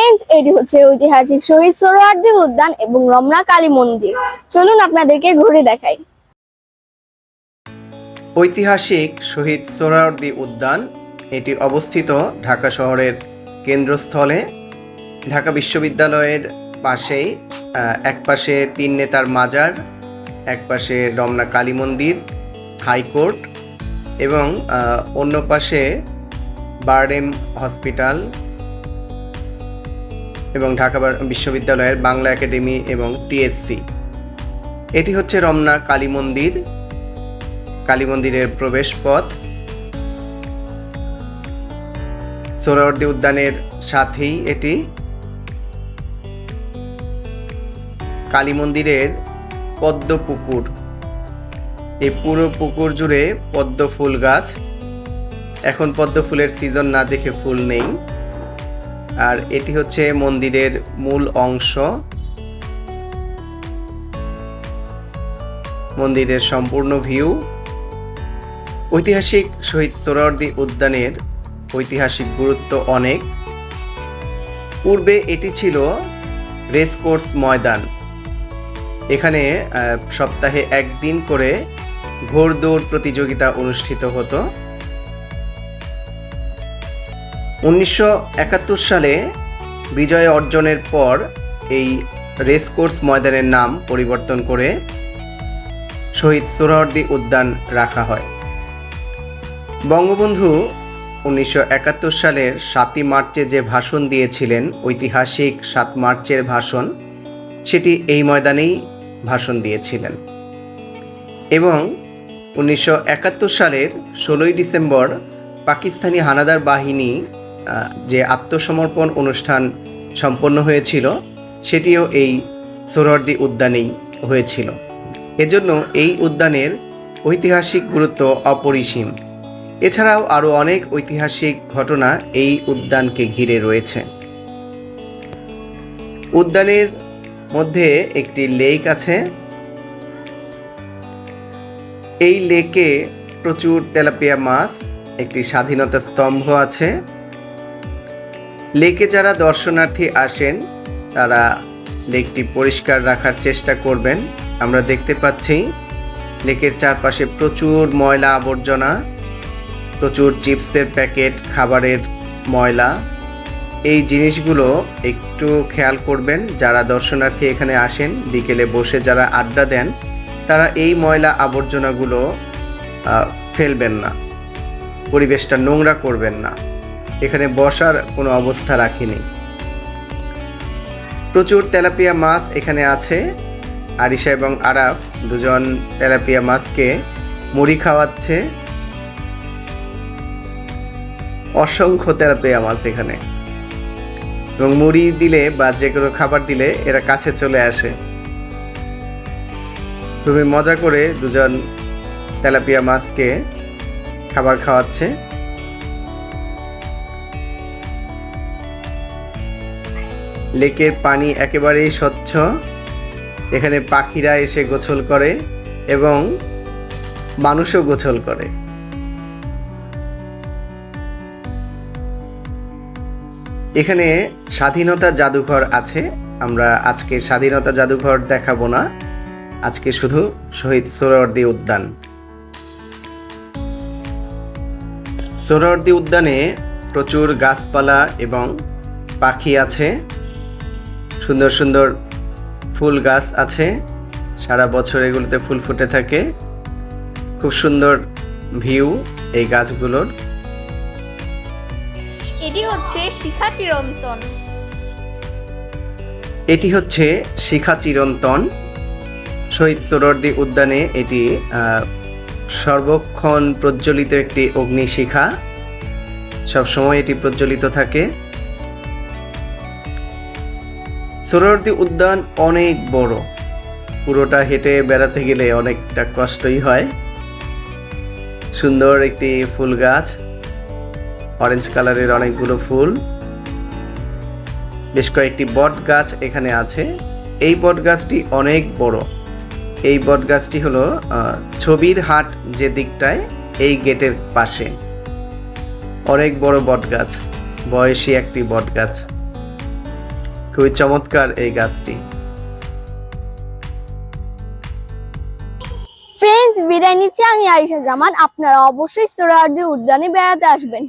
Friends, এটি হচ্ছে ঐতিহাসিক শহীদ সোহরাওয়ার্দী উদ্যান এবং রমনা কালী মন্দির। চলুন আপনাদেরকে ঘুরে দেখাই। ঐতিহাসিক শহীদ সোহরাওয়ার্দী উদ্যান এটি অবস্থিত ঢাকা শহরের কেন্দ্রস্থলে। ঢাকা বিশ্ববিদ্যালয়ের পাশেই এক পাশে তিন নেতার মাজার, এক পাশে রমনা কালী মন্দির, হাইকোর্ট এবং অন্য পাশে বারডেম হসপিটাল এবং ঢাকা বিশ্ববিদ্যালয়ের বাংলা একাডেমি এবং টিএসসি। এটি হচ্ছে রমনা কালী মন্দির, কালী মন্দিরের প্রবেশ পথ। সোহরাওয়ার্দী উদ্যানের সাথেই এটি। কালী মন্দিরের পদ্ম পুকুর, এই পুরো পুকুর জুড়ে পদ্ম ফুল গাছ। এখন পদ্ম ফুলের সিজন না দেখে ফুল নেই। আর এটি হচ্ছে মন্দিরের মূল অংশ, মন্দিরের সম্পূর্ণ ভিউ। ঐতিহাসিক শহীদ সোহরাওয়ার্দী উদ্যানের ঐতিহাসিক গুরুত্ব অনেক। পূর্বে এটি ছিল রেসকোর্স ময়দান। এখানে সপ্তাহে একদিন করে ঘোড়দৌড় প্রতিযোগিতা অনুষ্ঠিত হতো। 1971 সালে বিজয় অর্জনের পর এই রেসকোর্স ময়দানের নাম পরিবর্তন করে শহীদ সোহরাওয়ার্দী উদ্যান রাখা হয়। বঙ্গবন্ধু 1971 সালের 7ই মার্চে যে ভাষণ দিয়েছিলেন, ঐতিহাসিক 7 মার্চের ভাষণ, সেটি এই ময়দানেই ভাষণ দিয়েছিলেন। এবং 1971 সালের 16ই ডিসেম্বর পাকিস্তানি হানাদার বাহিনী যে আত্মসমর্পণ অনুষ্ঠান সম্পন্ন হয়েছিল, সেটিও এই সোহরাওয়ার্দী উদ্যানেই হয়েছিল। এজন্য এই উদ্যানের ঐতিহাসিক গুরুত্ব অপরিসীম। এছাড়াও আরও অনেক ঐতিহাসিক ঘটনা এই উদ্যানকে ঘিরে রয়েছে। উদ্যানের মধ্যে একটি লেক আছে। এই লেকে প্রচুর তেলাপিয়া মাছ, একটি স্বাধীনতা স্তম্ভ আছে। লেকে যারা দর্শনার্থী আসেন তারা লেকটি পরিষ্কার রাখার চেষ্টা করবেন। আমরা দেখতে পাচ্ছি লেকের চারপাশে প্রচুর ময়লা আবর্জনা, প্রচুর চিপসের প্যাকেট, খাবারের ময়লা। এই জিনিসগুলো একটু খেয়াল করবেন। যারা দর্শনার্থী এখানে আসেন, বিকেলে বসে যারা আড্ডা দেন, তারা এই ময়লা আবর্জনাগুলো ফেলবেন না, পরিবেশটা নোংরা করবেন না। এখানে বসার কোনো অবস্থা রাখিনি। প্রচুর তেলাপিয়া মাছ এখানে আছে। আরিশা এবং আরাফ দুজন তেলাপিয়া মাছকে মুড়ি খাওয়াচ্ছে। অসংখ্য তেলাপিয়া মাছ এখানে, এবং মুড়ি দিলে বা যে কোনো খাবার দিলে এরা কাছে চলে আসে। খুবই মজা করে দুজন তেলাপিয়া মাছকে খাবার খাওয়াচ্ছে। লেকের পানি একেবারেই স্বচ্ছ। এখানে পাখিরা এসে গোসল করে এবং মানুষও গোসল করে। এখানে স্বাধীনতা জাদুঘর আছে। আমরা আজকে স্বাধীনতা জাদুঘর দেখাবো না, আজকে শুধু শহীদ সোহরাওয়ার্দী উদ্যান। সোহরাওয়ার্দী উদ্যানে প্রচুর গাছপালা এবং পাখি আছে। সুন্দর সুন্দর ফুল গাছ আছে, সারা বছর এগুলোতে ফুল ফুটে থাকে। খুব সুন্দর ভিউ এই গাছগুলোর। এটি হচ্ছে শিখা চিরন্তন। এটি হচ্ছে শিখা চিরন্তন। শহীদ সোহরাওয়ার্দী উদ্যানে এটি সর্বক্ষণ প্রজ্বলিত একটি অগ্নিশিখা, সবসময় এটি প্রজ্বলিত থাকে। সোহরাওয়ার্দী উদ্যান অনেক বড়, পুরোটা হেঁটে বেড়াতে গেলে অনেকটা কষ্টই হয়। সুন্দর একটি ফুল গাছ, অরেঞ্জ কালারের অনেকগুলো ফুল। বেশ কয়েকটি বট গাছ এখানে আছে। এই বট গাছটি অনেক বড়। এই বট গাছটি হলো ছবির হাট যে দিকটায়, এই গেটের পাশে অনেক বড় বট গাছ, বয়সী একটি বট গাছ। খুবই চমৎকার এই গাছটি। ফ্রেন্ডস, বিদায় নিচ্ছি আমি আয়েশা জামান। আপনারা অবশ্যই সোহরাওয়ার্দী উদ্যানে বেড়াতে আসবেন।